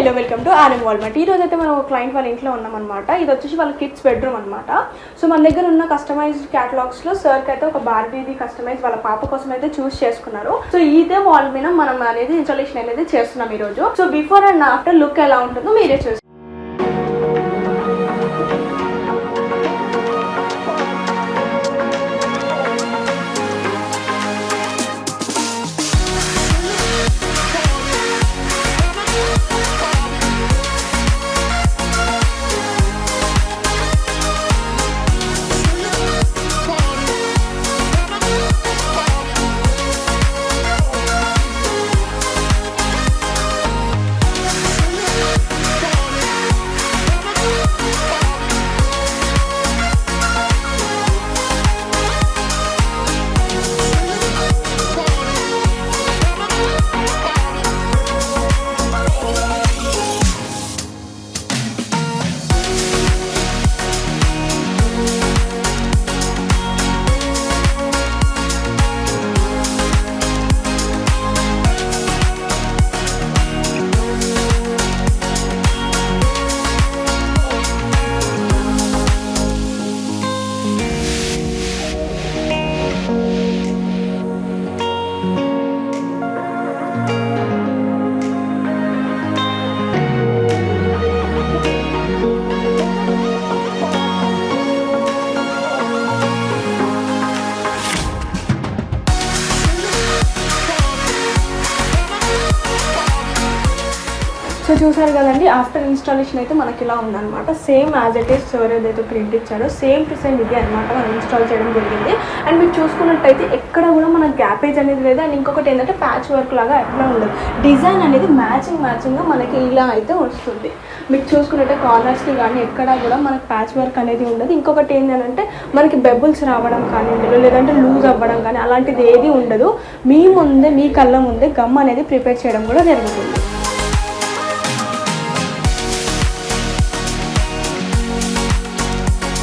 Hello welcome to RM Walmart. ఈ రోజు అయితే మనం ఒక క్లయింట్ వాళ్ళ ఇంట్లో ఉన్నామన్నమాట. ఇది వచ్చేసి వాళ్ళ కిడ్స్ బెడ్రూమ్ అనమాట. సో మన దగ్గర ఉన్న కస్టమైజ్డ్ క్యాటలాగ్స్లో సార్కి అయితే ఒక బార్బీది కస్టమైజ్ వాళ్ళ పాప కోసం అయితే చూస్ చేసుకున్నారు. సో ఇదే వాల్ మీద మనం అనేది ఇన్స్టాలేషన్ అనేది చేస్తున్నాం ఈ రోజు. So before and after look ఎలా ఉంటుందో మీరే చూసి. సో చూసారు కదండి, ఆఫ్టర్ ఇన్స్టాలేషన్ అయితే మనకి ఇలా ఉందన్నమాట. Same as it is sir ఏదైతే ప్రింట్ ఇచ్చాడో సేమ్ టు సేమ్ ఇది అనమాట మనం ఇన్స్టాల్ చేయడం జరిగింది. అండ్ మీరు చూసుకున్నట్టయితే ఎక్కడ కూడా మన గ్యాపేజ్ అనేది లేదు. అండ్ ఇంకొకటి ఏంటంటే ప్యాచ్ వర్క్ లాగా ఎక్కడ ఉండదు. డిజైన్ అనేది మ్యాచింగ్గా మనకి ఇలా అయితే వస్తుంది. మీకు చూసుకున్నట్టే కార్నర్స్కి కానీ ఎక్కడా కూడా మనకి ప్యాచ్ వర్క్ అనేది ఉండదు. ఇంకొకటి ఏంటంటే మనకి బెబుల్స్ రావడం కానీ ఉండదు, లేదంటే లూజ్ అవ్వడం కానీ అలాంటిది ఏది ఉండదు. మీ కళ్ళ ముందే గమ్ అనేది ప్రిపేర్ చేయడం కూడా జరుగుతుంది.